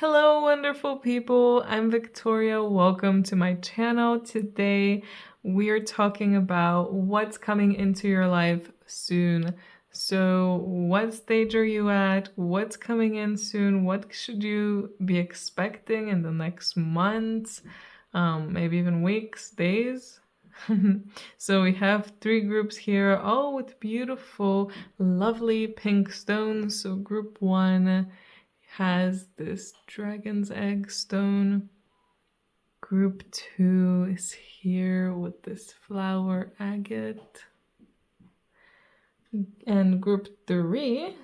Hello, wonderful people. I'm Victoria. Welcome to my channel. Today, we're talking about what's coming into your life soon. So, what stage are you at? What's coming in soon? What should you be expecting in the next months? Maybe even weeks, days? So, we have three groups here, all with beautiful, lovely pink stones. So, group one has this dragon's egg stone. Group 2 is here with this flower agate. And group 3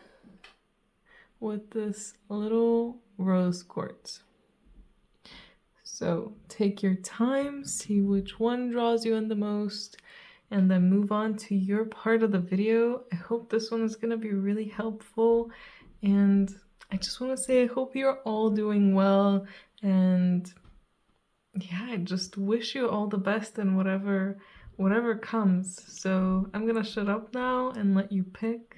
with this little rose quartz. So take your time, see which one draws you in the most, and then move on to your part of the video. I hope this one is going to be really helpful, and I just want to say I hope you're all doing well, and yeah, I just wish you all the best in whatever comes. So I'm gonna shut up now and let you pick.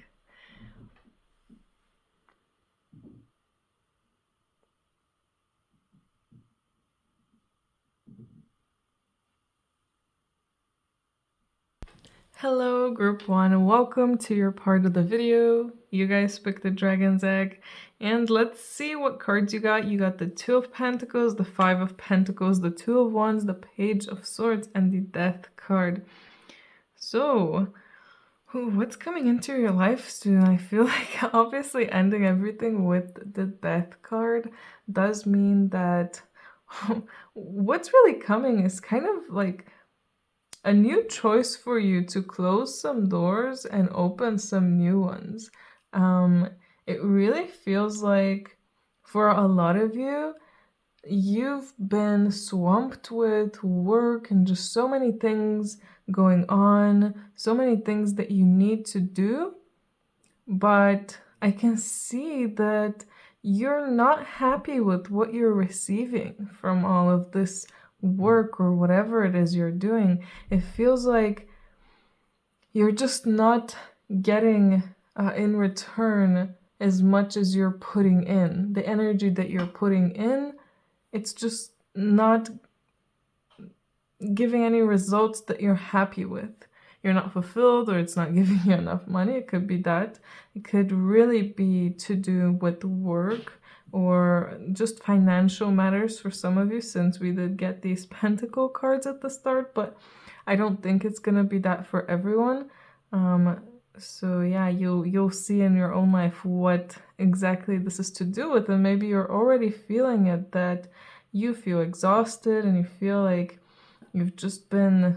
Hello, group 1, welcome to your part of the video. You guys picked the dragon's egg, and let's see what cards you got. You got the 2 of Pentacles, the 5 of Pentacles, the 2 of Wands, the Page of Swords, and the Death card. So, what's coming into your life soon? I feel like obviously ending everything with the Death card does mean that what's really coming is kind of like a new choice for you to close some doors and open some new ones. It really feels like for a lot of you, you've been swamped with work and just so many things going on, so many things that you need to do, but I can see that you're not happy with what you're receiving from all of this work or whatever it is you're doing. It feels like you're just not getting in return as much as you're putting in. The energy that you're putting in, it's just not giving any results that you're happy with. You're not fulfilled, or it's not giving you enough money. It could be that. It could really be to do with work or just financial matters for some of you, since we did get these pentacle cards at the start, but I don't think it's gonna be that for everyone. So yeah, you'll see in your own life what exactly this is to do with, and maybe you're already feeling it, that you feel exhausted and you feel like you've just been,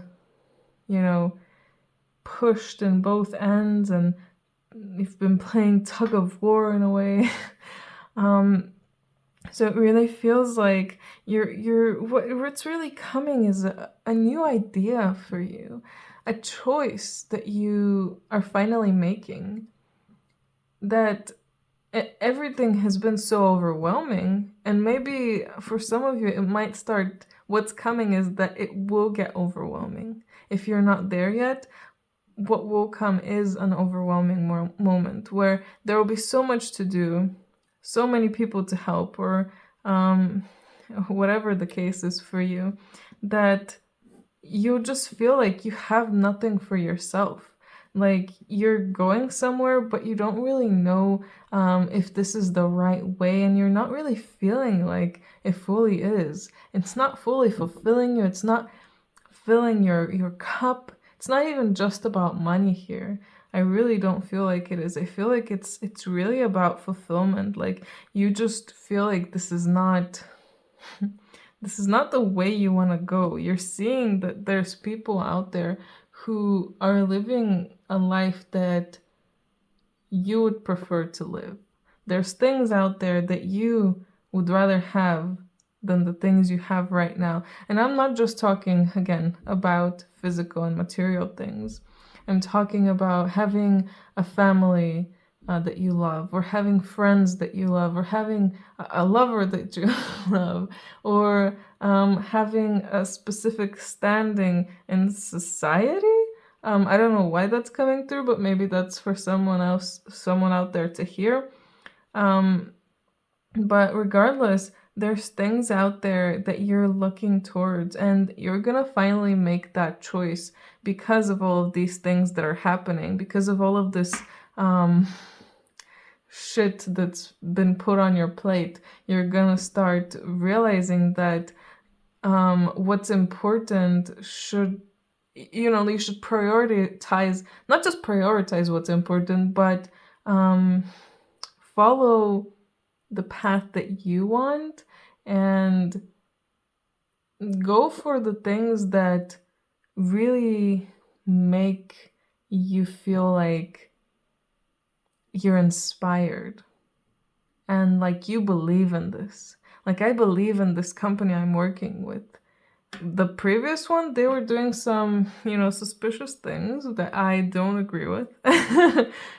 pushed in both ends, and you've been playing tug of war in a way. So it really feels like what's really coming is a new idea for you, a choice that you are finally making, that everything has been so overwhelming, and maybe for some of you it might start, what's coming is that it will get overwhelming. If you're not there yet, what will come is an overwhelming moment where there will be so much to do, so many people to help, or whatever the case is for you, that you'll just feel like you have nothing for yourself. Like you're going somewhere, but you don't really know if this is the right way, and you're not really feeling like it fully is. It's not fully fulfilling you. It's not filling your cup. It's not even just about money here. I really don't feel like it is. I feel like it's really about fulfillment. Like you just feel like this is not the way you want to go. You're seeing that there's people out there who are living a life that you would prefer to live. There's things out there that you would rather have than the things you have right now. And I'm not just talking, again, about physical and material things. I'm talking about having a family that you love, or having friends that you love, or having a lover that you love, or having a specific standing in society. I don't know why that's coming through, but maybe that's for someone else, someone out there to hear. But regardless, there's things out there that you're looking towards, and you're gonna finally make that choice because of all of these things that are happening, because of all of this um, shit that's been put on your plate. You're gonna start realizing that what's important should, you should prioritize, not just prioritize what's important, but um, follow the path that you want, and go for the things that really make you feel like you're inspired and like you believe in this. Like, I believe in this company I'm working with. The previous one, they were doing some, suspicious things that I don't agree with.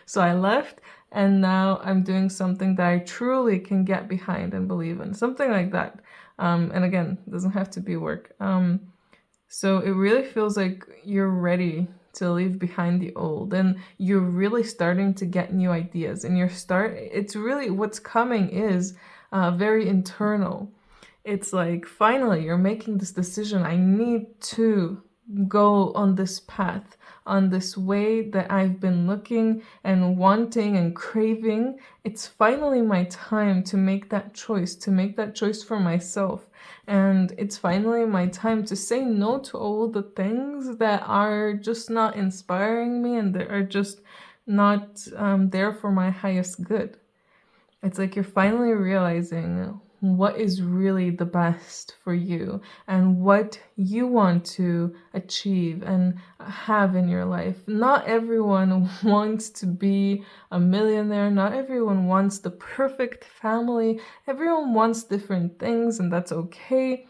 So I left, and now I'm doing something that I truly can get behind and believe in. Something like that. And again, it doesn't have to be work. So it really feels like you're ready to leave behind the old, and you're really starting to get new ideas, and it's really, what's coming is very internal. It's like, finally, you're making this decision. I need to go on this path, on this way that I've been looking and wanting and craving. It's finally my time to make that choice, for myself. And it's finally my time to say no to all the things that are just not inspiring me, and that are just not there for my highest good. It's like you're finally realizing what is really the best for you, and what you want to achieve and have in your life. Not everyone wants to be a millionaire. Not everyone wants the perfect family. Everyone wants different things, and that's okay.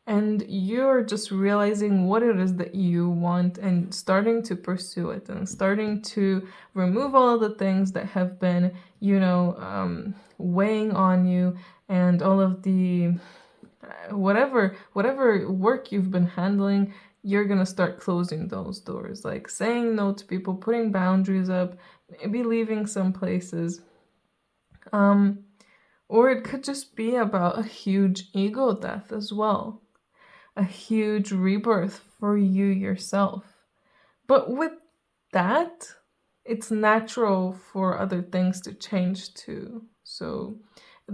And you're just realizing what it is that you want, and starting to pursue it, and starting to remove all of the things that have been, weighing on you, and all of the whatever work you've been handling. You're gonna start closing those doors, like saying no to people, putting boundaries up, maybe leaving some places. Or it could just be about a huge ego death as well, a huge rebirth for you yourself. But with that, it's natural for other things to change too. So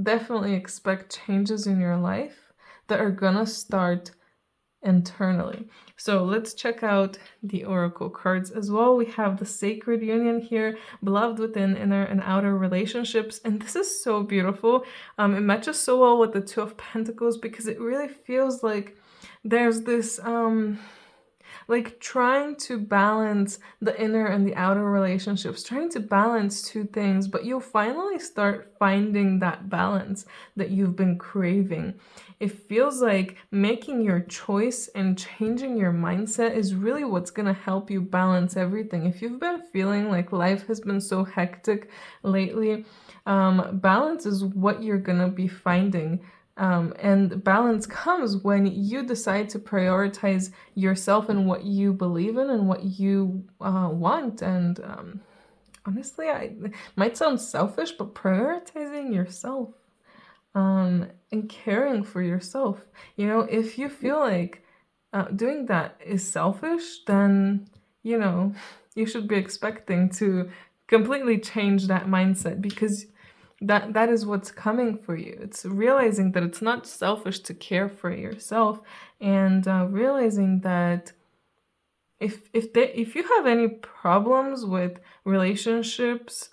definitely expect changes in your life that are gonna start internally. So let's check out the oracle cards as well. We have the sacred union here, beloved within inner and outer relationships, and this is so beautiful. It matches so well with the Two of Pentacles, because it really feels like there's this like trying to balance the inner and the outer relationships, trying to balance two things, but you'll finally start finding that balance that you've been craving. It feels like making your choice and changing your mindset is really what's going to help you balance everything. If you've been feeling like life has been so hectic lately, balance is what you're going to be finding. And balance comes when you decide to prioritize yourself and what you believe in and what you want. And honestly, it might sound selfish, but prioritizing yourself and caring for yourself. If you feel like doing that is selfish, then, you should be expecting to completely change that mindset, because that is what's coming for you. It's realizing that it's not selfish to care for yourself, and realizing that if you have any problems with relationships,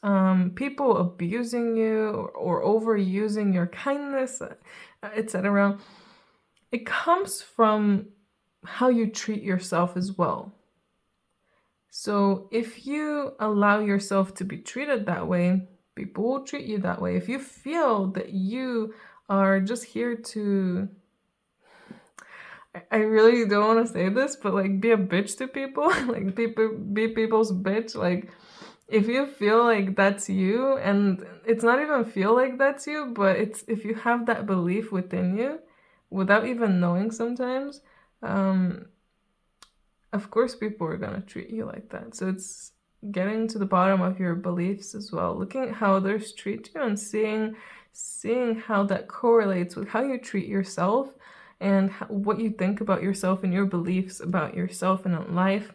people abusing you, or overusing your kindness, etc., it comes from how you treat yourself as well. So if you allow yourself to be treated that way, people will treat you that way. If you feel that you are just here to, I really don't want to say this, but like, be a bitch to people, like be people's bitch. Like, if you feel like that's you, and it's not even feel like that's you, but it's, if you have that belief within you, without even knowing sometimes, of course people are gonna treat you like that. So it's getting to the bottom of your beliefs as well, looking at how others treat you, and seeing how that correlates with how you treat yourself and what you think about yourself and your beliefs about yourself and in life.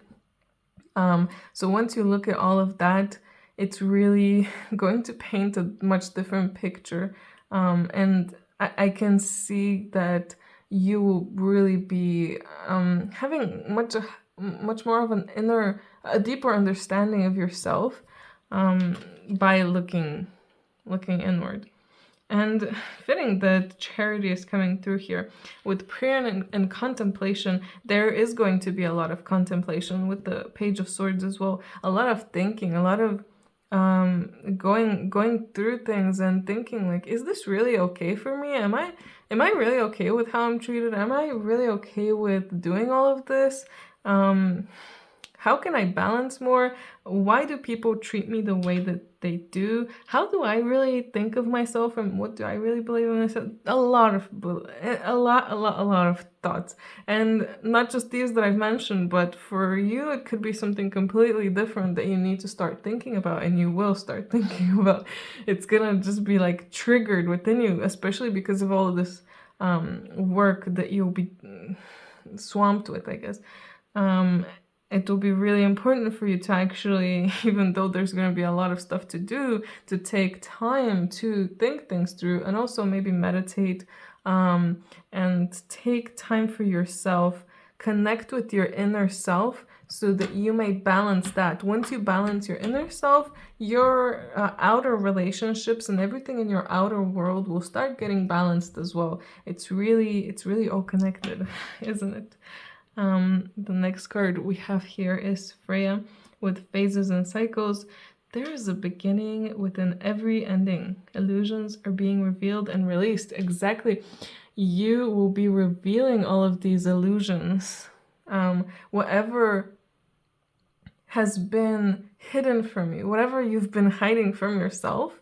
So once you look at all of that, it's really going to paint a much different picture. And I can see that you will really be having much more of a deeper understanding of yourself by looking inward. And fitting that charity is coming through here. With prayer and contemplation, there is going to be a lot of contemplation with the Page of Swords as well. A lot of thinking, a lot of going through things and thinking like, is this really okay for me? Am I really okay with how I'm treated? Am I really okay with doing all of this? How can I balance more? Why do people treat me the way that they do? How do I really think of myself, and what do I really believe in myself? A lot of thoughts, and not just these that I've mentioned, but for you, it could be something completely different that you need to start thinking about, and you will start thinking about. It's gonna just be like triggered within you, especially because of all of this work that you'll be swamped with, I guess. It will be really important for you to actually, even though there's going to be a lot of stuff to do, to take time to think things through, and also maybe meditate and take time for yourself, connect with your inner self so that you may balance that. Once you balance your inner self, your outer relationships and everything in your outer world will start getting balanced as well. It's really all connected, isn't it? The next card we have here is Freya with phases and cycles. There is a beginning within every ending. Illusions are being revealed and released. Exactly. You will be revealing all of these illusions. Whatever has been hidden from you, whatever you've been hiding from yourself,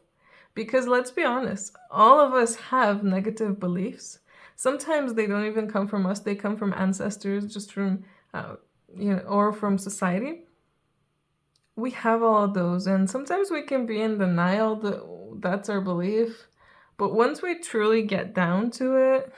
because let's be honest, all of us have negative beliefs. Sometimes they don't even come from us, they come from ancestors, just from, or from society. We have all of those, and sometimes we can be in denial that that's our belief. But once we truly get down to it,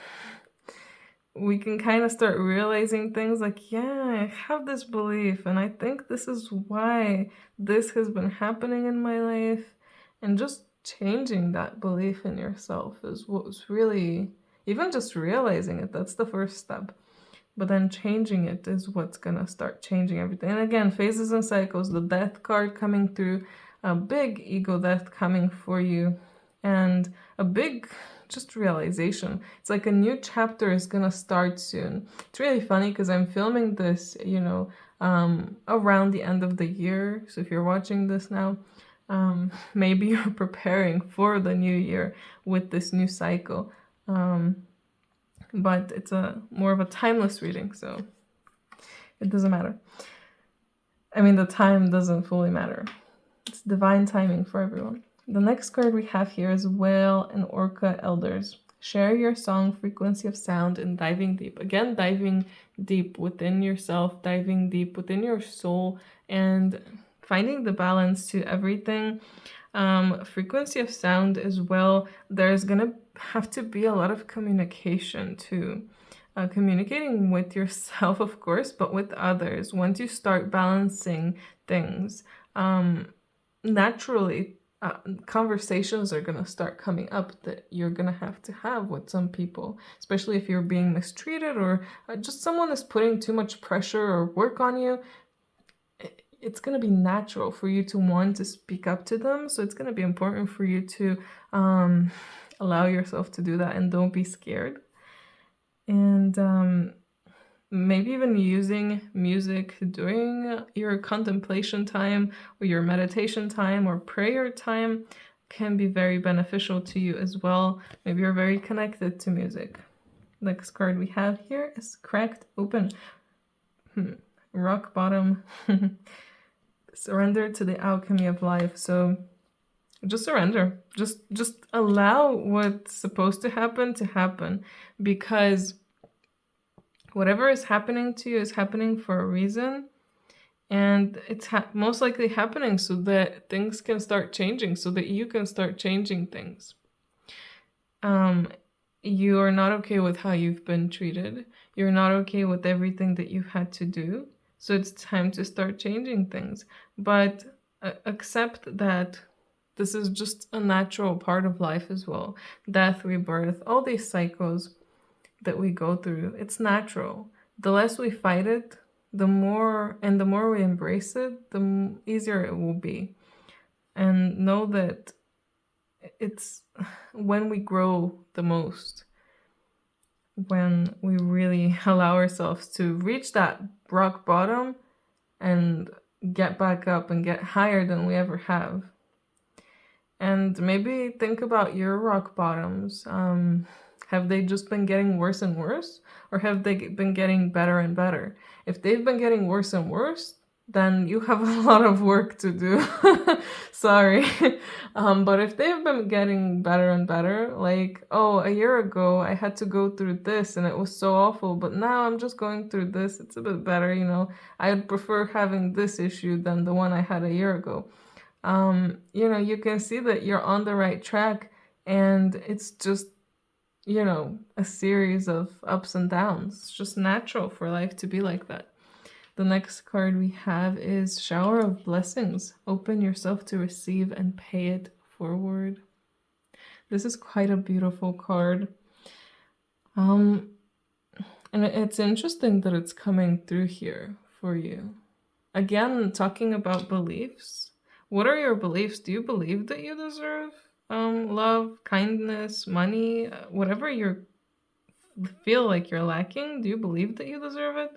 we can kind of start realizing things like, yeah, I have this belief, and I think this is why this has been happening in my life. And just changing that belief in yourself is what's really, even just realizing it, that's the first step. But then changing it is what's gonna start changing everything. And again, phases and cycles, the death card coming through, a big ego death coming for you, and a big just realization. It's like a new chapter is gonna start soon. It's really funny because I'm filming this, around the end of the year. So if you're watching this now, maybe you're preparing for the new year with this new cycle. But it's more of a timeless reading, so it doesn't matter. I mean, the time doesn't fully matter. It's divine timing for everyone. The next card we have here is Whale and Orca Elders. Share your song, frequency of sound, and diving deep. Again, diving deep within yourself, diving deep within your soul, and finding the balance to everything. Frequency of sound as well. There's gonna have to be a lot of communication too. Communicating with yourself, of course, but with others. Once you start balancing things, naturally, conversations are going to start coming up that you're going to have with some people, especially if you're being mistreated or just someone is putting too much pressure or work on you. It's going to be natural for you to want to speak up to them. So it's going to be important for you to allow yourself to do that and don't be scared. And maybe even using music during your contemplation time or your meditation time or prayer time can be very beneficial to you as well. Maybe you're very connected to music. Next card we have here is Cracked Open. Rock bottom. Surrender to the alchemy of life. So just surrender. Just allow what's supposed to happen, because whatever is happening to you is happening for a reason, and it's most likely happening so that things can start changing, so that you can start changing things. Um, you are not okay with how you've been treated. You're not okay with everything that you've had to do. So it's time to start changing things. But accept that this is just a natural part of life as well. Death, rebirth, all these cycles that we go through, it's natural. The less we fight it, the more we embrace it, the easier it will be. And know that it's when we grow the most, when we really allow ourselves to reach that rock bottom and get back up and get higher than we ever have. And maybe think about your rock bottoms. Have they just been getting worse and worse? Or have they been getting better and better? If they've been getting worse and worse, then you have a lot of work to do. Sorry. But if they've been getting better and better, like, oh, a year ago I had to go through this and it was so awful, but now I'm just going through this, it's a bit better, you know. I'd prefer having this issue than the one I had a year ago. You know, you can see that you're on the right track, and it's just, you know, a series of ups and downs. It's just natural for life to be like that. The next card we have is Shower of Blessings. Open yourself to receive and pay it forward. This is quite a beautiful card. And it's interesting that it's coming through here for you. Again, talking about beliefs. What are your beliefs? Do you believe that you deserve love, kindness, money, whatever you feel like you're lacking? Do you believe that you deserve it?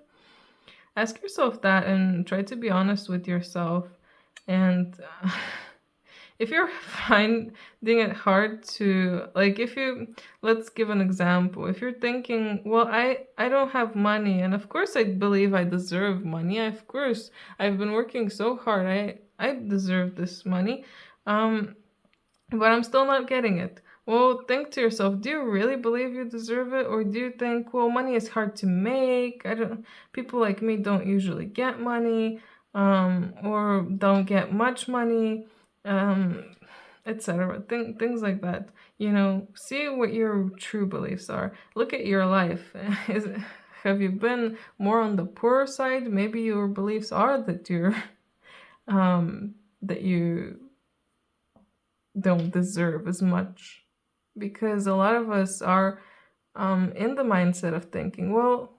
Ask yourself that and try to be honest with yourself. And if you're finding it hard to, like, let's give an example. If you're thinking, well, I don't have money, and of course I believe I deserve money. Of course, I've been working so hard. I deserve this money. But I'm still not getting it. Well, think to yourself, do you really believe you deserve it? Or do you think, well, money is hard to make? People like me don't usually get money, or don't get much money, etc. Things like that. You know, see what your true beliefs are. Look at your life. Have you been more on the poorer side? Maybe your beliefs are that you're, that you don't deserve as much, because a lot of us are in the mindset of thinking, well,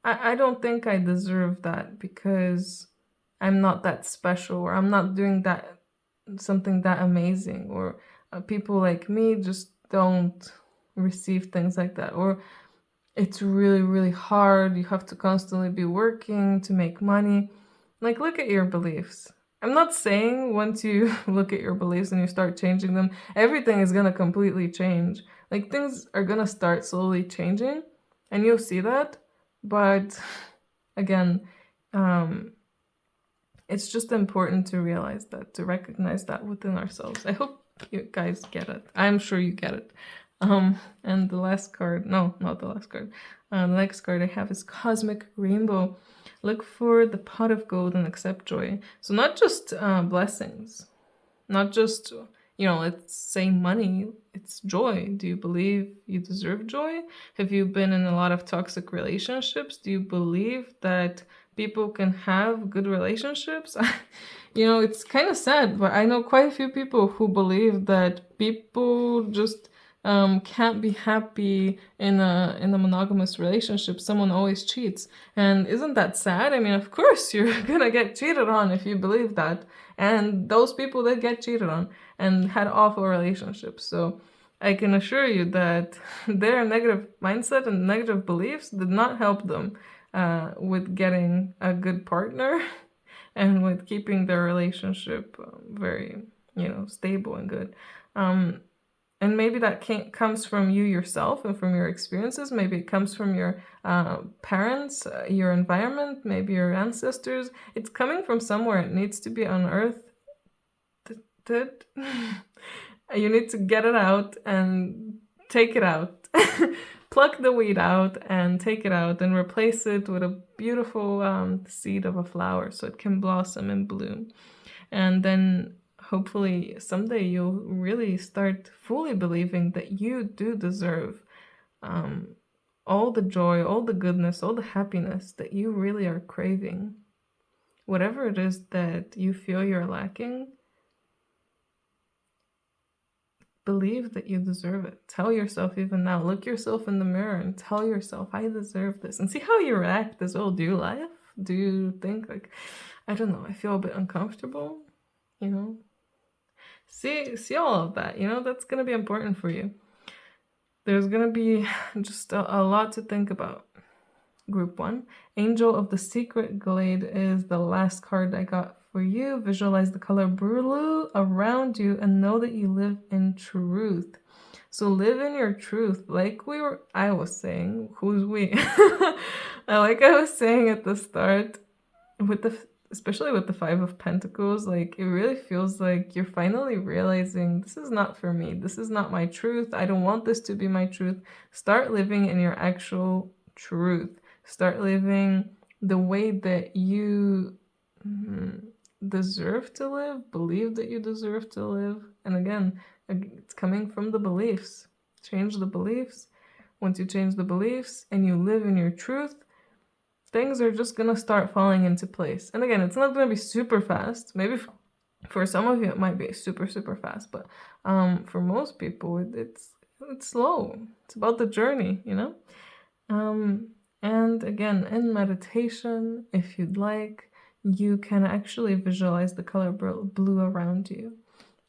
I don't think I deserve that because I'm not that special, or I'm not doing that something that amazing, or people like me just don't receive things like that, or it's really, really hard. You have to constantly be working to make money. Like, look at your beliefs. I'm not saying once you look at your beliefs and you start changing them, everything is going to completely change. Like, things are going to start slowly changing, and you'll see that. But again, it's just important to realize that, to recognize that within ourselves. I hope you guys get it. I'm sure you get it. And the last card, no, not the last card. The next card I have is Cosmic Rainbow. Look for the pot of gold and accept joy. So not just blessings, not just, you know, let's say money, it's joy. Do you believe you deserve joy? Have you been in a lot of toxic relationships? Do you believe that people can have good relationships? You know, it's kind of sad, but I know quite a few people who believe that people just can't be happy in a monogamous relationship. Someone always cheats. And isn't that sad? I mean, of course you're gonna get cheated on if you believe that. And those people did get cheated on and had awful relationships. So I can assure you that their negative mindset and negative beliefs did not help them with getting a good partner and with keeping their relationship very, you know, stable and good. And maybe that comes from you yourself and from your experiences. Maybe it comes from your parents, your environment, maybe your ancestors. It's coming from somewhere. It needs to be unearthed. You need to get it out and take it out. Pluck the weed out and take it out and replace it with a beautiful seed of a flower so it can blossom and bloom. And then hopefully someday you'll really start fully believing that you do deserve um, all the joy, all the goodness, all the happiness that you really are craving. Whatever it is that you feel you're lacking, believe that you deserve it. Tell yourself even now, look yourself in the mirror and tell yourself, I deserve this. And see how you react as well. Do you laugh? Do you think like, I don't know, I feel a bit uncomfortable? You know? See all of that, that's gonna be important for you. There's gonna be just a lot to think about. Group 1. Angel of the Secret Glade is the last card I got for you. Visualize the color blue around you and know that you live in truth. So live in your truth. Like I was saying, who's we? I was saying at the start, especially with the Five of Pentacles, like it really feels like you're finally realizing this is not for me. This is not my truth. I don't want this to be my truth. Start living in your actual truth. Start living the way that you deserve to live, believe that you deserve to live. And again, it's coming from the beliefs. Change the beliefs. Once you change the beliefs and you live in your truth, things are just gonna start falling into place. And again, it's not gonna be super fast. Maybe for some of you it might be super, super fast, but for most people it's slow. It's about the journey, And again, in meditation, if you'd like, you can actually visualize the color blue around you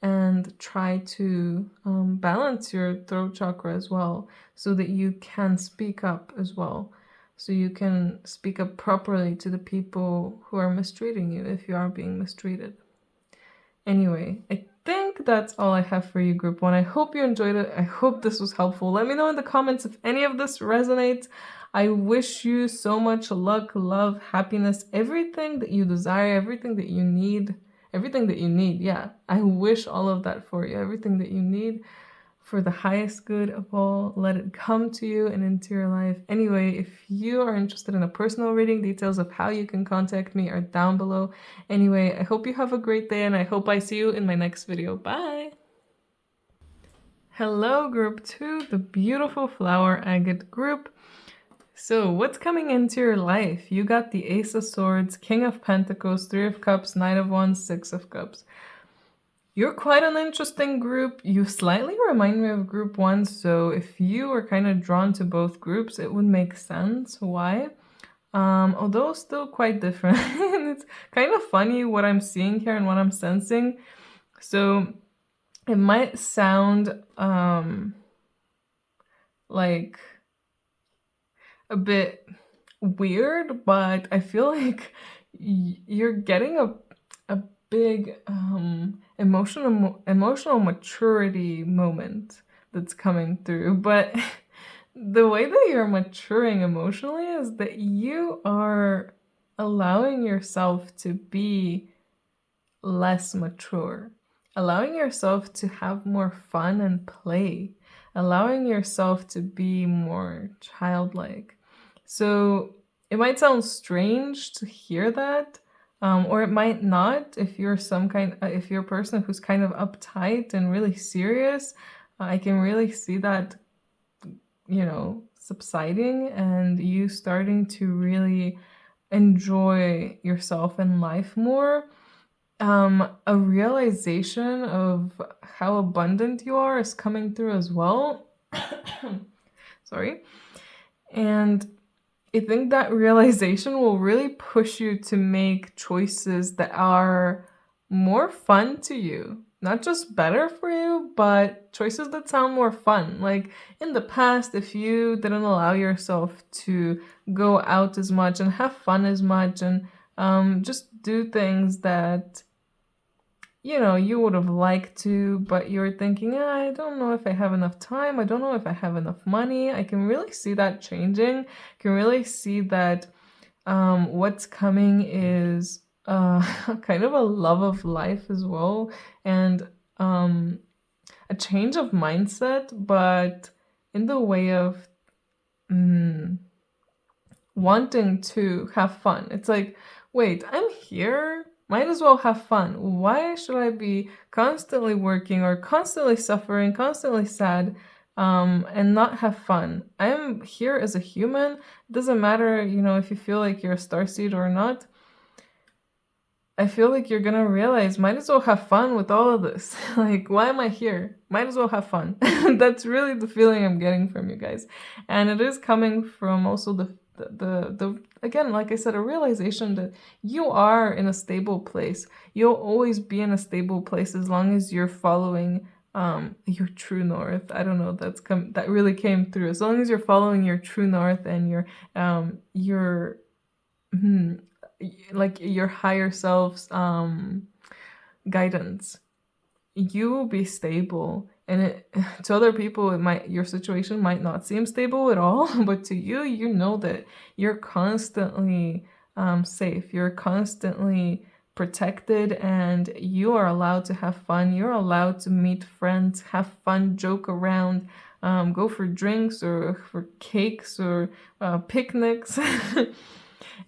and try to balance your throat chakra as well so that you can speak up as well. So you can speak up properly to the people who are mistreating you if you are being mistreated. Anyway, I think that's all I have for you, Group 1. I hope you enjoyed it. I hope this was helpful. Let me know in the comments if any of this resonates. I wish you so much luck, love, happiness, everything that you desire, everything that you need. Yeah. I wish all of that for you. Everything that you need for the highest good of all. Let it come to you and into your life. Anyway, if you are interested in a personal reading, details of how you can contact me are down below. Anyway, I hope you have a great day and I hope I see you in my next video. Bye! Hello, Group 2, the beautiful flower agate group. So what's coming into your life? You got the Ace of Swords, King of Pentacles, Three of Cups, Knight of Wands, Six of Cups. You're quite an interesting group. You slightly remind me of Group 1, so if you were kind of drawn to both groups, it would make sense why. Although still quite different. It's kind of funny what I'm seeing here and what I'm sensing. So it might sound like a bit weird, but I feel like you're getting a big emotional maturity moment that's coming through. But the way that you're maturing emotionally is that you are allowing yourself to be less mature, allowing yourself to have more fun and play, allowing yourself to be more childlike. So it might sound strange to hear that, or it might not if you're if you're a person who's kind of uptight and really serious. I can really see that, subsiding and you starting to really enjoy yourself and life more. A realization of how abundant you are is coming through as well. Sorry. And I think that realization will really push you to make choices that are more fun to you. Not just better for you, but choices that sound more fun. Like in the past, if you didn't allow yourself to go out as much and have fun as much and just do things that you would have liked to, but you're thinking, I don't know if I have enough time. I don't know if I have enough money. I can really see that changing. I can really see that what's coming is kind of a love of life as well, and a change of mindset, but in the way of wanting to have fun. It's like, wait, I'm here Might as well have fun. Why should I be constantly working or constantly suffering, constantly sad, and not have fun? I'm here as a human. It doesn't matter, if you feel like you're a starseed or not. I feel like you're gonna realize, might as well have fun with all of this. Like, why am I here? Might as well have fun. That's really the feeling I'm getting from you guys. And it is coming from also the again, like I said, a realization that you are in a stable place. You'll always be in a stable place as long as you're following your true north. I don't know, that really came through. As long as you're following your true north and your like your higher self's guidance, you will be stable. And to other people, your situation might not seem stable at all, but to you, you know that you're constantly safe. You're constantly protected, and you are allowed to have fun. You're allowed to meet friends, have fun, joke around, go for drinks or for cakes or picnics.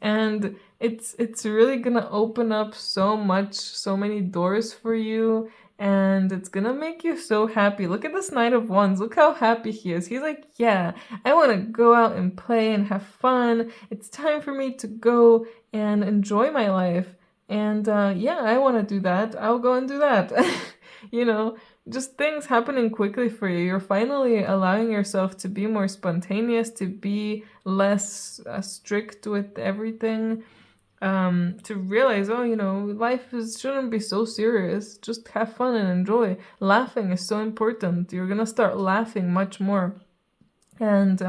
And it's really gonna open up so many doors for you, and it's gonna make you so happy. Look at this Knight of Wands. Look how happy he is. He's like, yeah, I want to go out and play and have fun. It's time for me to go and enjoy my life. And yeah, I want to do that. I'll go and do that. you know, just things happening quickly for you. You're finally allowing yourself to be more spontaneous, to be less strict with everything, to realize, oh, shouldn't be so serious. Just have fun and enjoy. Laughing is so important. You're gonna start laughing much more. And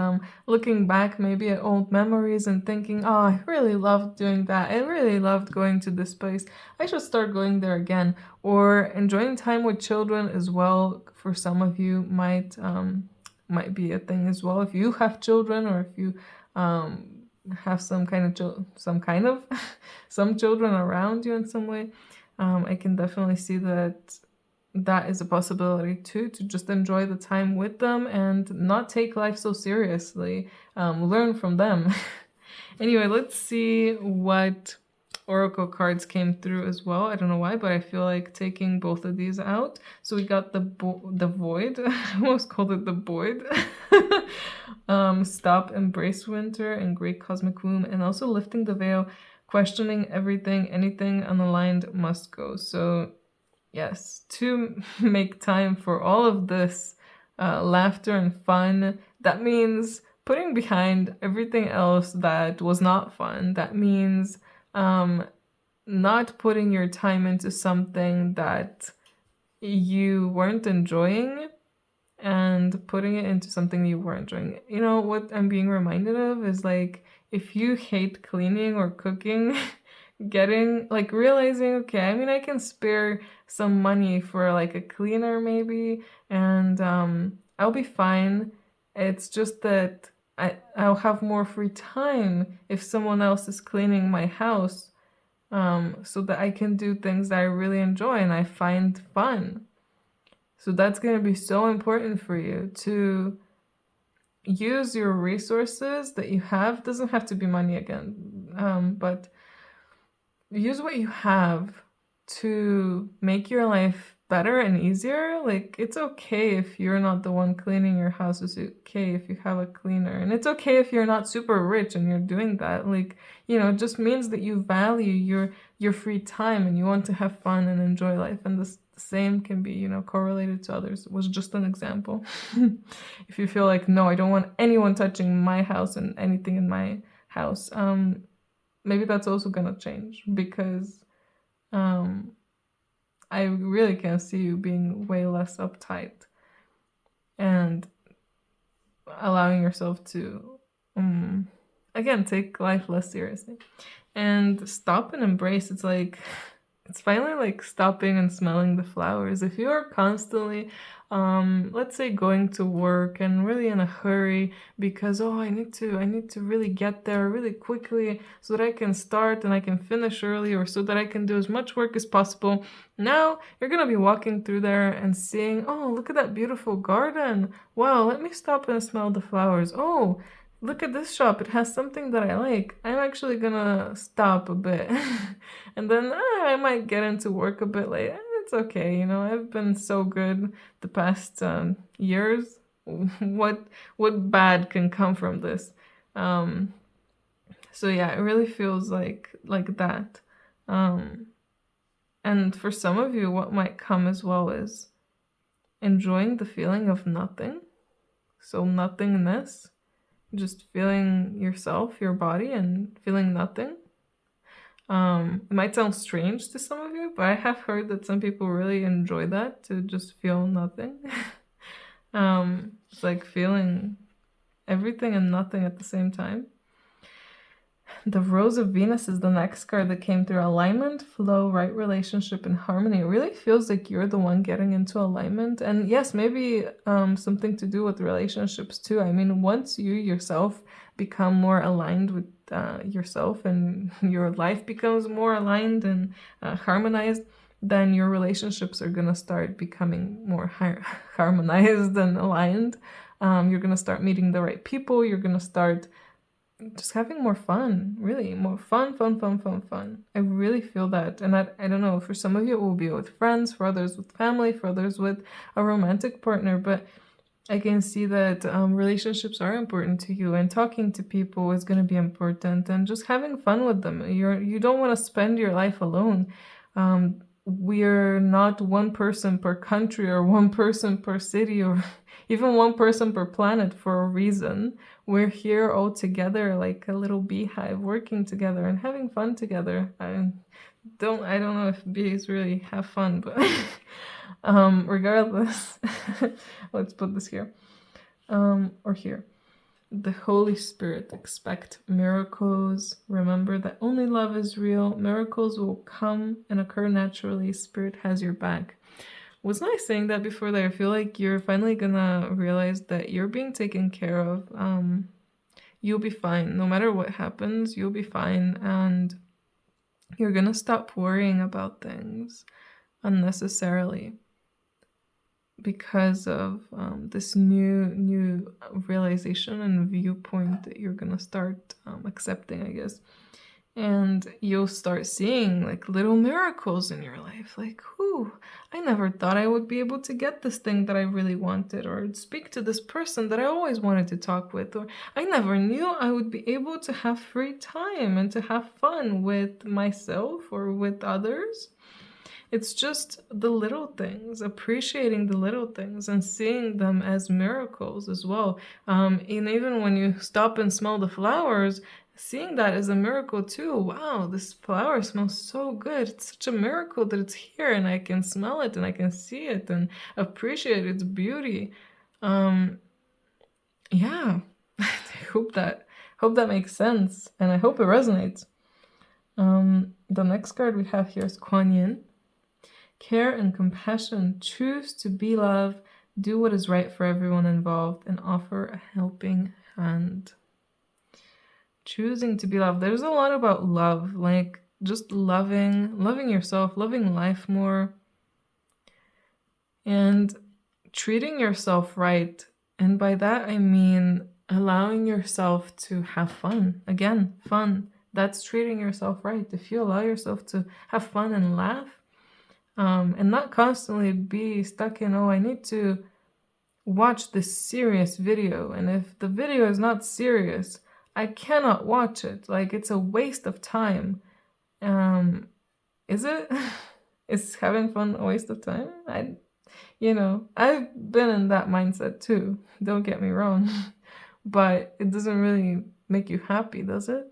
looking back maybe at old memories and thinking, oh, I really loved doing that. I really loved going to this place. I should start going there again. Or enjoying time with children as well. For some of you, might be a thing as well. If you have children, or if you have some children around you in some way, I can definitely see that is a possibility too, to just enjoy the time with them and not take life so seriously. Learn from them. Anyway, let's see what oracle cards came through as well. I don't know why, but I feel like taking both of these out. So we got the void. I almost called it the void. Stop, embrace winter, and great cosmic womb, and also lifting the veil, questioning everything, anything unaligned must go. So yes, to make time for all of this laughter and fun. That means putting behind everything else that was not fun. That means not putting your time into something that you weren't enjoying and putting it into something you were enjoying. You know what I'm being reminded of is, like, if you hate cleaning or cooking, realizing, okay, I mean, I can spare some money for like a cleaner maybe, and I'll be fine. It's just that I'll have more free time if someone else is cleaning my house, so that I can do things that I really enjoy and I find fun. So that's going to be so important for you to use your resources that you have. Doesn't have to be money again, but use what you have to make your life better and easier. Like, it's okay if you're not the one cleaning your house. It's okay if you have a cleaner, and it's okay if you're not super rich and you're doing that. Like, it just means that you value your free time and you want to have fun and enjoy life. And the same can be, correlated to others. It was just an example. If you feel like, no, I don't want anyone touching my house and anything in my house, maybe that's also gonna change, because I really can see you being way less uptight and allowing yourself to again take life less seriously and stop and embrace. It's finally like stopping and smelling the flowers. If you are constantly let's say going to work and really in a hurry because, oh, I need to really get there really quickly so that I can start and I can finish early, or so that I can do as much work as possible. Now you're gonna be walking through there and seeing, oh, look at that beautiful garden. Wow, let me stop and smell the flowers. Oh, look at this shop, it has something that I like. I'm actually gonna stop a bit. And then I might get into work a bit late. It's okay, you know, I've been so good the past years. What bad can come from this? Um, so yeah, it really feels like that. Um, and for some of you, what might come as well is enjoying the feeling of nothing. So nothingness, just feeling yourself, your body, and feeling nothing. It might sound strange to some of you, but I have heard that some people really enjoy that, to just feel nothing. It's like feeling everything and nothing at the same time. The Rose of Venus is the next card that came through. Alignment, flow, right relationship, and harmony. It really feels like you're the one getting into alignment. And yes, maybe something to do with relationships too. I mean, once you yourself become more aligned with yourself, and your life becomes more aligned and harmonized, then your relationships are going to start becoming more harmonized and aligned. You're going to start meeting the right people. You're going to start just having more fun, really more fun. I really feel that. And I don't know, for some of you it will be with friends, for others with family, for others with a romantic partner, but I can see that relationships are important to you, and talking to people is going to be important, and just having fun with them. You don't want to spend your life alone. We're not one person per country, or one person per city, or even one person per planet for a reason. We're here all together like a little beehive, working together and having fun together. I don't know if bees really have fun, but regardless, let's put this here, or here. The Holy Spirit, expect miracles. Remember that only love is real. Miracles will come and occur naturally. Spirit has your back. Wasn't I saying that before, that I feel like you're finally gonna realize that you're being taken care of? You'll be fine. No matter what happens, you'll be fine. And you're gonna stop worrying about things unnecessarily, because of this new realization and viewpoint that you're gonna start accepting, I guess. And you'll start seeing like little miracles in your life, like, whoo, I never thought I would be able to get this thing that I really wanted, or speak to this person that I always wanted to talk with, or I never knew I would be able to have free time and to have fun with myself or with others. It's just the little things, appreciating the little things and seeing them as miracles as well. And even when you stop and smell the flowers, seeing that as a miracle too. Wow, this flower smells so good. It's such a miracle that it's here, and I can smell it and I can see it and appreciate its beauty. Yeah, I hope that makes sense, and I hope it resonates. The next card we have here is Kuan Yin. Care and compassion, choose to be love, do what is right for everyone involved, and offer a helping hand. Choosing to be loved. There's a lot about love, like just loving yourself, loving life more, and treating yourself right. And by that I mean allowing yourself to have fun. Again, fun. That's treating yourself right. If you allow yourself to have fun and laugh, and not constantly be stuck in, oh, I need to watch this serious video, and if the video is not serious, I cannot watch it. Like, it's a waste of time. Is it? Is having fun a waste of time? I've been in that mindset too. Don't get me wrong. But it doesn't really make you happy, does it?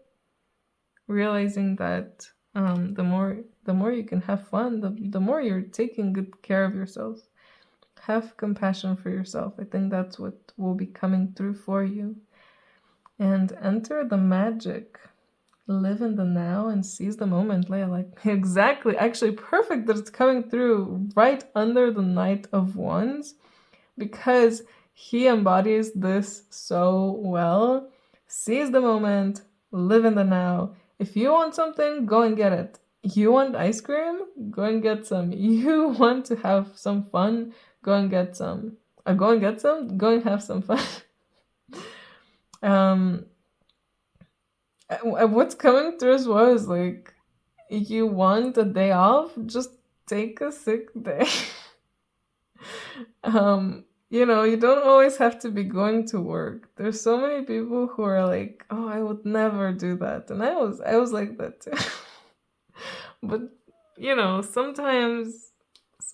Realizing that the more you can have fun, the more you're taking good care of yourself. Have compassion for yourself. I think that's what will be coming through for you. And enter the magic. Live in the now and seize the moment, Leia. Like, exactly. Actually, perfect that it's coming through right under the Knight of Wands, because he embodies this so well. Seize the moment. Live in the now. If you want something, go and get it. You want ice cream? Go and get some. You want to have some fun? Go and get some. Go and have some fun. Um, what's coming through as well is like, you want a day off, just take a sick day. You don't always have to be going to work. There's so many people who are like, "Oh, I would never do that," and I was like that too. But sometimes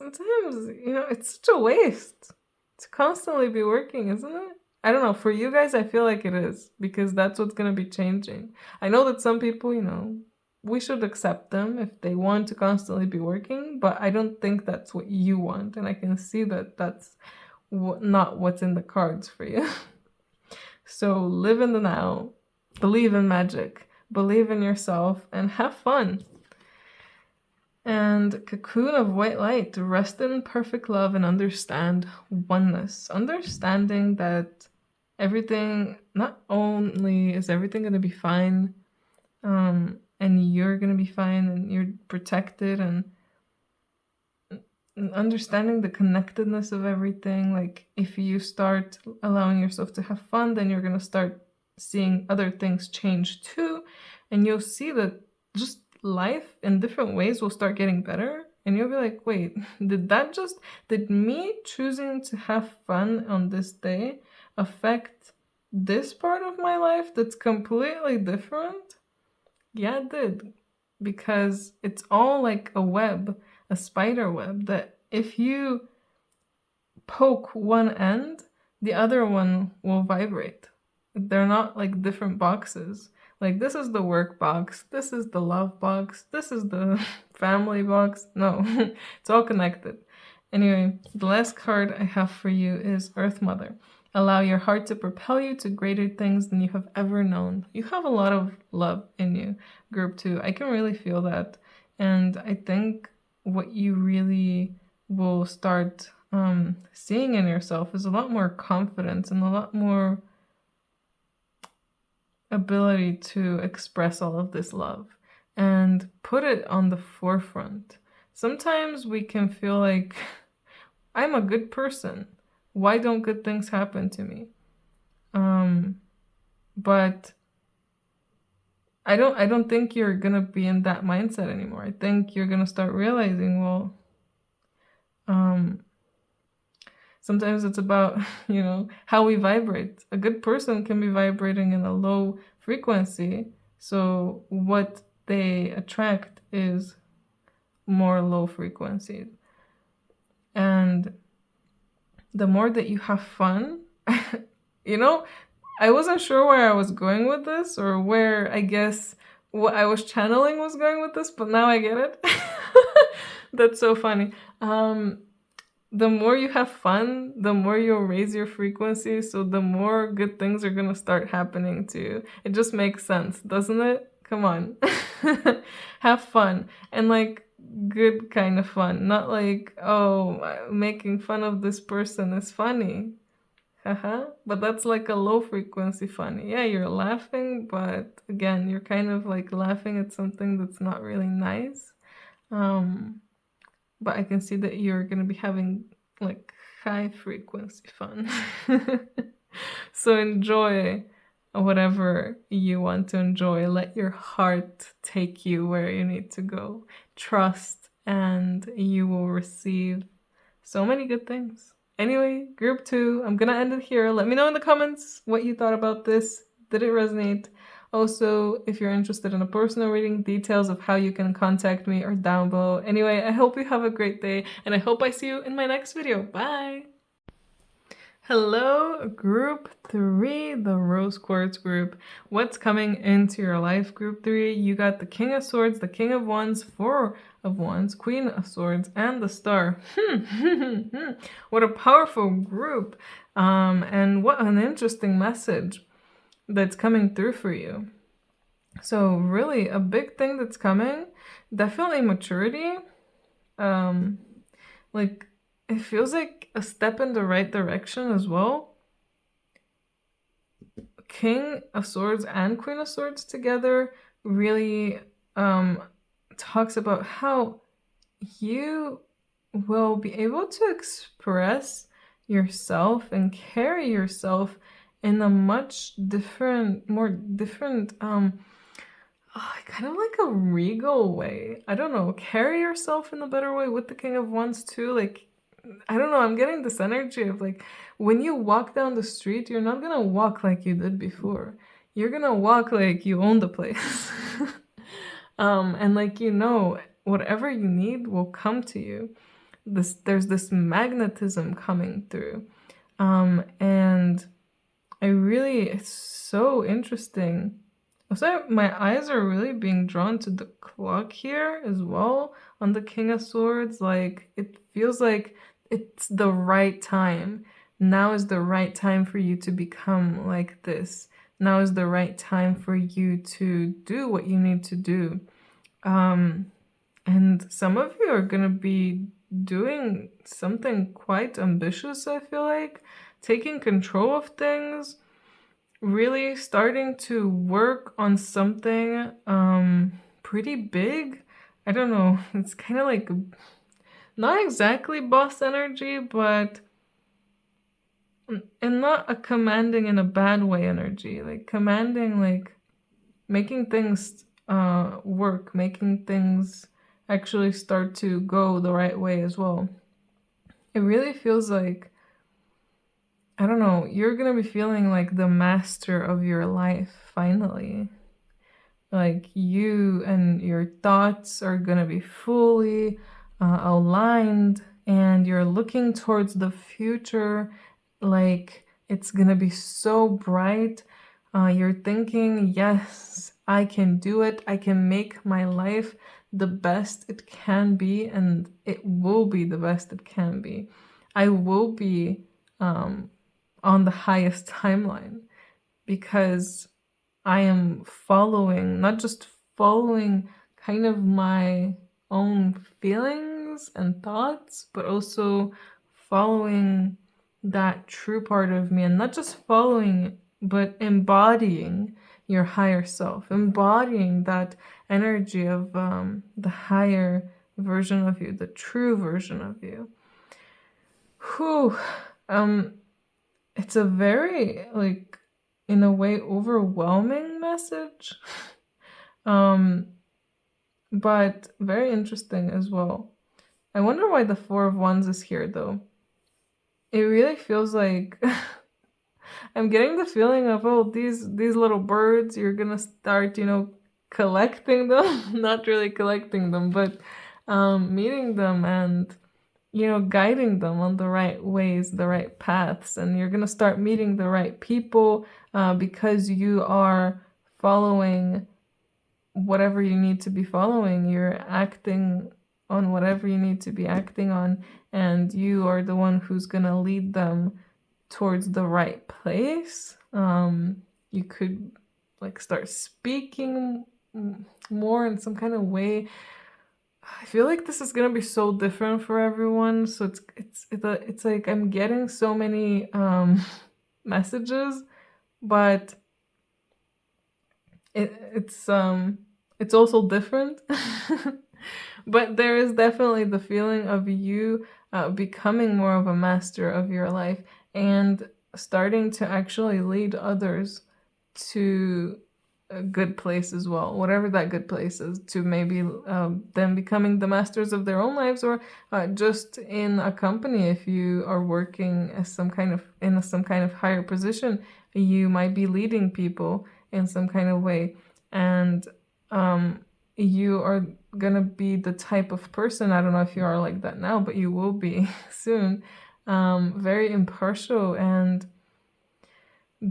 it's such a waste to constantly be working, isn't it? I don't know. For you guys, I feel like it is because that's what's gonna be changing. I know that some people, we should accept them if they want to constantly be working, but I don't think that's what you want, and I can see that that's not what's in the cards for you. So live in the now, believe in magic, believe in yourself, and have fun. And cocoon of white light, rest in perfect love and understand oneness. Understanding that everything, not only is everything going to be fine, and you're going to be fine and you're protected, and understanding the connectedness of everything. Like, if you start allowing yourself to have fun, then you're going to start seeing other things change too. And you'll see that just life in different ways will start getting better. And you'll be like, wait, did me choosing to have fun on this day affect this part of my life that's completely different? Yeah, it did. Because it's all like a web, a spider web, that if you poke one end, the other one will vibrate. They're not like different boxes. Like, this is the work box, this is the love box, this is the family box. No, it's all connected. Anyway, the last card I have for you is Earth Mother. Allow your heart to propel you to greater things than you have ever known. You have a lot of love in you, group 2. I can really feel that. And I think what you really will start seeing in yourself is a lot more confidence and a lot more ability to express all of this love and put it on the forefront. Sometimes we can feel like, I'm a good person. Why don't good things happen to me? But I don't think you're gonna be in that mindset anymore. I think you're gonna start realizing, well, sometimes it's about, how we vibrate. A good person can be vibrating in a low frequency, so what they attract is more low frequency. And the more that you have fun, I wasn't sure where I was going with this, or where I guess what I was channeling was going with this, but now I get it. That's so funny. The more you have fun, the more you'll raise your frequency, so the more good things are gonna start happening to you. It just makes sense, doesn't it? Come on. Have fun. And like, good kind of fun. Not like, oh, making fun of this person is funny. Haha. But that's like a low frequency funny. Yeah, you're laughing, but again, you're kind of like laughing at something that's not really nice. But I can see that you're gonna be having like high frequency fun. So enjoy whatever you want to enjoy. Let your heart take you where you need to go. Trust, and you will receive so many good things. Anyway, group 2, I'm gonna end it here. Let me know in the comments what you thought about this. Did it resonate? Also, if you're interested in a personal reading, details of how you can contact me are down below. Anyway, I hope you have a great day, and I hope I see you in my next video. Bye! Hello, group 3, the Rose Quartz group. What's coming into your life, group 3? You got the King of Swords, the King of Wands, 4 of Wands, Queen of Swords, and the Star. What a powerful group. And what an interesting message that's coming through for you. So really, a big thing that's coming, definitely maturity. Like, it feels like a step in the right direction as well. King of Swords and Queen of Swords together really talks about how you will be able to express yourself and carry yourself in a much different, more different, kind of like a regal way. I don't know, carry yourself in a better way with the King of Wands too. Like, I don't know, I'm getting this energy of like, when you walk down the street, you're not gonna walk like you did before. You're gonna walk like you own the place. And like, whatever you need will come to you. There's this magnetism coming through. And it's so interesting. Also, my eyes are really being drawn to the clock here as well on the King of Swords. Like, it feels like it's the right time. Now is the right time for you to become like this. Now is the right time for you to do what you need to do. And some of you are gonna be doing something quite ambitious, I feel like. Taking control of things, really starting to work on something pretty big. I don't know, it's kind of like not exactly boss energy, but and not a commanding in a bad way energy, like commanding, like making things work, making things actually start to go the right way as well. It really feels like, I don't know, you're gonna be feeling like the master of your life finally. Like, you and your thoughts are gonna be fully aligned, and you're looking towards the future. Like, it's gonna be so bright. You're thinking, yes, I can do it. I can make my life the best it can be, and it will be the best it can be. I will be on the highest timeline because I am following, not just following kind of my own feelings and thoughts, but also following that true part of me, and not just following, but embodying your higher self, embodying that energy of the higher version of you, the true version of you. Whew. It's a very, like, in a way, overwhelming message. But very interesting as well. I wonder why the Four of Wands is here, though. It really feels like I'm getting the feeling of, oh, these little birds, you're gonna start, collecting them. Not really collecting them, but meeting them and guiding them on the right ways, the right paths, and you're gonna start meeting the right people because you are following whatever you need to be following. You're acting on whatever you need to be acting on, and you are the one who's gonna lead them towards the right place. You could like start speaking more in some kind of way. I feel like this is gonna be so different for everyone. So it's like I'm getting so many messages, but it's also different. But there is definitely the feeling of you becoming more of a master of your life and starting to actually lead others to a good place as well, whatever that good place is, to maybe them becoming the masters of their own lives, or just in a company. If you are working as some kind of higher position, you might be leading people in some kind of way, and you are gonna be the type of person, I don't know if you are like that now, but you will be soon, very impartial and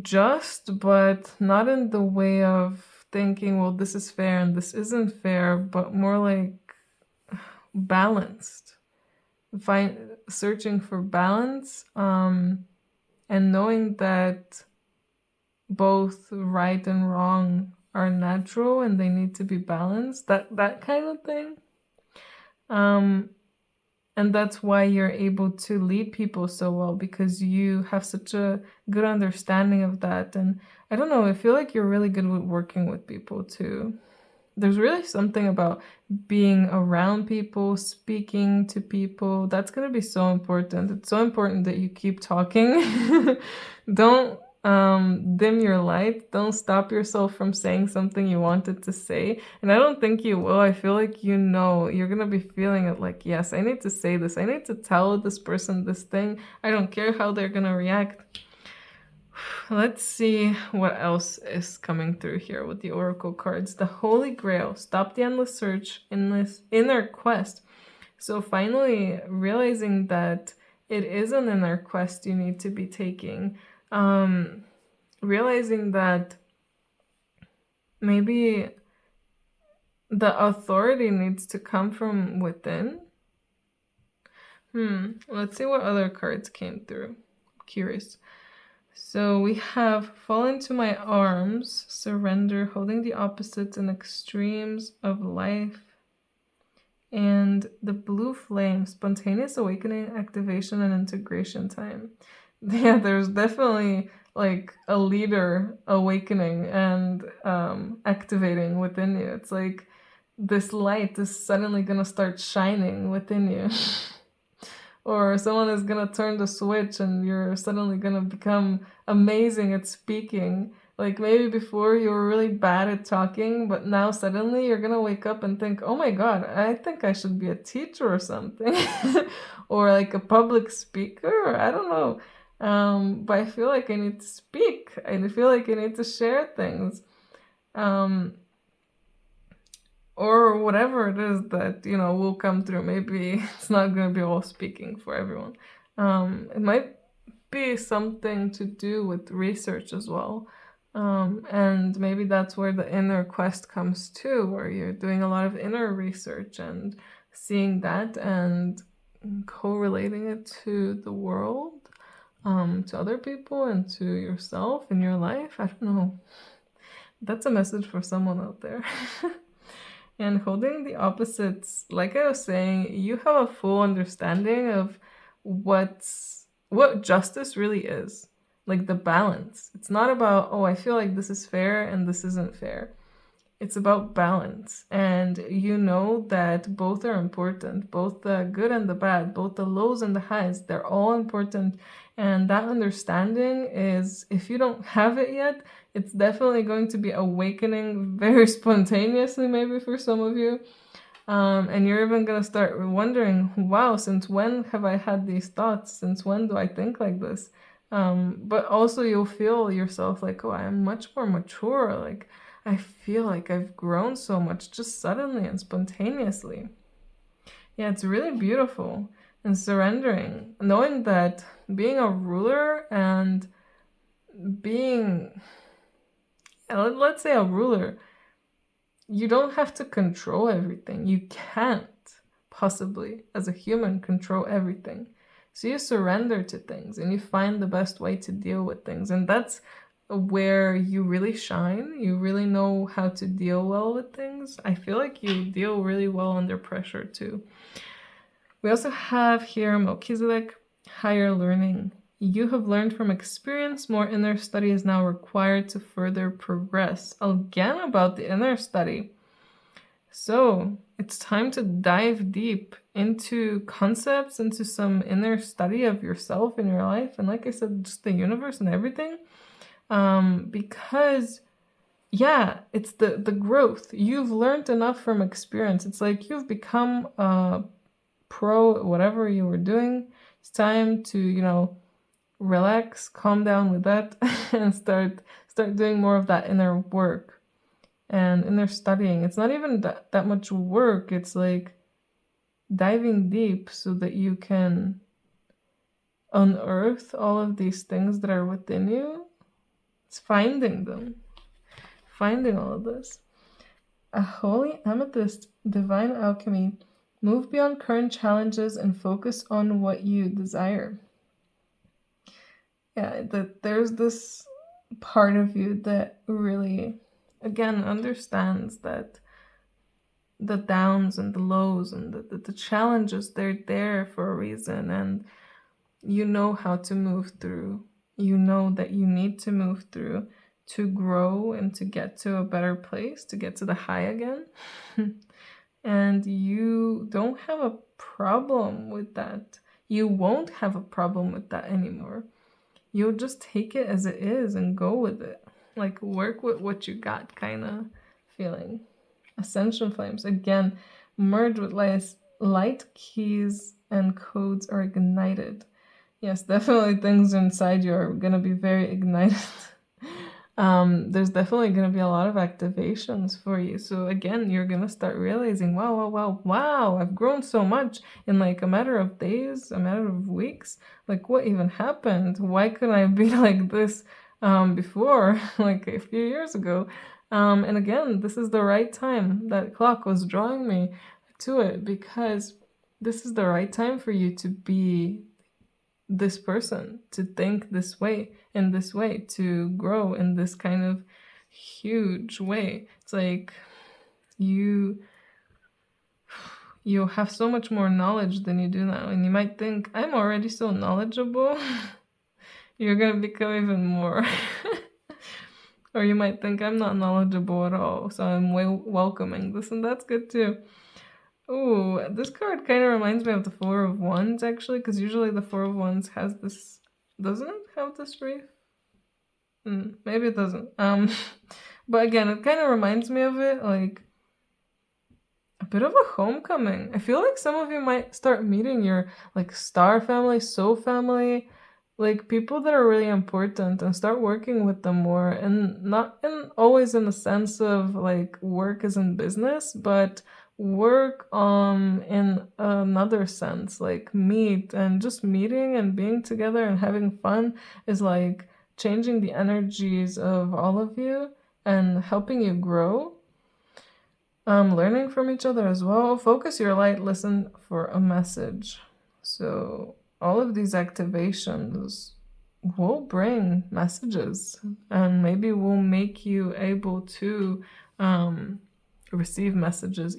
just, but not in the way of thinking, well, this is fair and this isn't fair, but more like balanced. Searching for balance, and knowing that both right and wrong are natural and they need to be balanced, that kind of thing. And that's why you're able to lead people so well, because you have such a good understanding of that. And I don't know, I feel like you're really good with working with people too. There's really something about being around people, speaking to people. That's going to be so important. It's so important that you keep talking. Don't dim your light. Don't stop yourself from saying something you wanted to say. And I don't think you will. I feel like you're gonna be feeling it like, yes, I need to say this. I need to tell this person this thing. I don't care how they're gonna react. Let's see what else is coming through here with the Oracle cards. The Holy Grail. Stop the endless search in this inner quest. So finally realizing that it is an inner quest you need to be taking. Realizing that maybe the authority needs to come from within. Let's see what other cards came through. I'm curious. So we have fall into my arms, surrender, holding the opposites and extremes of life. And the blue flame, spontaneous awakening, activation, and integration time. Yeah, there's definitely like a leader awakening and activating within you. It's like this light is suddenly gonna start shining within you. Or someone is gonna turn the switch and you're suddenly gonna become amazing at speaking. Like maybe before you were really bad at talking, but now suddenly you're gonna wake up and think, oh my god, I think I should be a teacher or something. Or like a public speaker, I don't know. But I feel like I need to speak. I feel like I need to share things. Or whatever it is that, will come through. Maybe it's not going to be all speaking for everyone. It might be something to do with research as well. And maybe that's where the inner quest comes too, where you're doing a lot of inner research and seeing that and correlating it to the world, to other people and to yourself in your life. I don't know. That's a message for someone out there. And holding the opposites, like I was saying, you have a full understanding of what justice really is. Like the balance. It's not about, oh, I feel like this is fair and this isn't fair. It's about balance. And you know that both are important, both the good and the bad, both the lows and the highs, they're all important. And that understanding is, if you don't have it yet, it's definitely going to be awakening very spontaneously, maybe for some of you. And you're even going to start wondering, wow, since when have I had these thoughts? Since when do I think like this? But also you'll feel yourself like, oh, I am much more mature. Like, I feel like I've grown so much just suddenly and spontaneously. Yeah, it's really beautiful. And surrendering, knowing that being a ruler and being, let's say a ruler, you don't have to control everything. You can't possibly, as a human, control everything. So you surrender to things and you find the best way to deal with things. And that's where you really shine. You really know how to deal well with things. I feel like you deal really well under pressure too. We also have here Melchizedek, higher learning. You have learned from experience. More inner study is now required to further progress. Again, about the inner study. So it's time to dive deep into concepts, into some inner study of yourself and your life. And like I said, just the universe and everything. Because yeah, it's the growth. You've learned enough from experience. It's like you've become a pro, whatever you were doing. It's time to, relax, calm down with that, and start doing more of that inner work and inner studying. It's not even that much work. It's like diving deep so that you can unearth all of these things that are within you. It's finding them, finding all of this. A holy amethyst, divine alchemy. Move beyond current challenges and focus on what you desire. Yeah, there's this part of you that really, again, understands that the downs and the lows and the challenges, they're there for a reason, and you know how to move through. You know that you need to move through to grow and to get to a better place, to get to the high again. And you don't have a problem with that. You won't have a problem with that anymore. you'll just take it as it is and go with it. Like, work with what you got kind of feeling. Ascension flames, again, merge with light keys and codes are ignited. Yes, definitely things inside you are going to be very ignited. There's definitely going to be a lot of activations for you. So again, you're going to start realizing, wow, I've grown so much in like a matter of days, a matter of weeks. Like, what even happened? Why couldn't I be like this before, like a few years ago? And again, this is the right time. That clock was drawing me to it because this is the right time for you to be this person, to think this way, in this way, to grow in this kind of huge way. It's like you have so much more knowledge than you do now, and you might think, I'm already so knowledgeable. You're gonna become even more. Or you might think, I'm not knowledgeable at all, so I'm welcoming this, and that's good too. Oh, this card kind of reminds me of the Four of Wands, actually, because usually the Four of Wands has this... Doesn't it have this wreath? Maybe it doesn't. But again, it kind of reminds me of it, like a bit of a homecoming. I feel like some of you might start meeting your like star family, soul family, like people that are really important, and start working with them more, and not always in the sense of like work as in business, but work in another sense, like meet, and just meeting and being together and having fun is like changing the energies of all of you and helping you grow. Learning from each other as well. Focus your light, listen for a message. So all of these activations will bring messages, and maybe will make you able to receive messages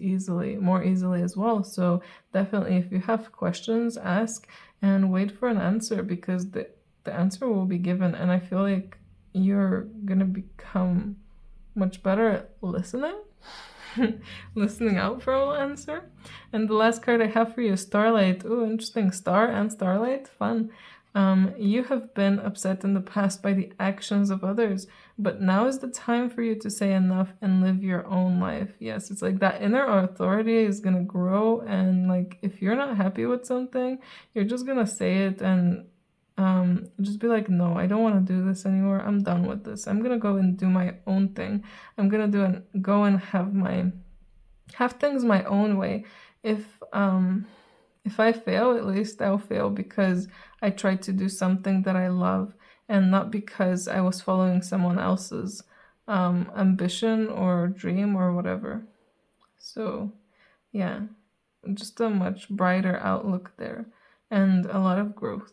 more easily as well. So definitely, if you have questions, ask and wait for an answer, because the answer will be given. And I feel like you're gonna become much better at listening. Listening out for an answer. And the last card I have for you is Starlight. Oh, interesting. Star and Starlight. Fun. You have been upset in the past by the actions of others, but now is the time for you to say enough and live your own life. Yes, it's like that inner authority is going to grow, and like if you're not happy with something, you're just going to say it and just be like, no, I don't want to do this anymore. I'm done with this. I'm going to go and do my own thing. I'm going to go and have things my own way. If I fail, at least I'll fail because I tried to do something that I love, and not because I was following someone else's ambition or dream or whatever. So yeah, just a much brighter outlook there, and a lot of growth.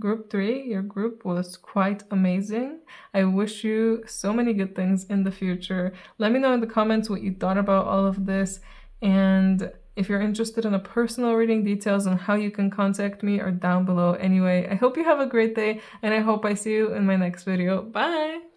Group 3, your group was quite amazing. I wish you so many good things in the future. Let me know in the comments what you thought about all of this, and if you're interested in a personal reading, details on how you can contact me are down below. Anyway, I hope you have a great day, and I hope I see you in my next video. Bye!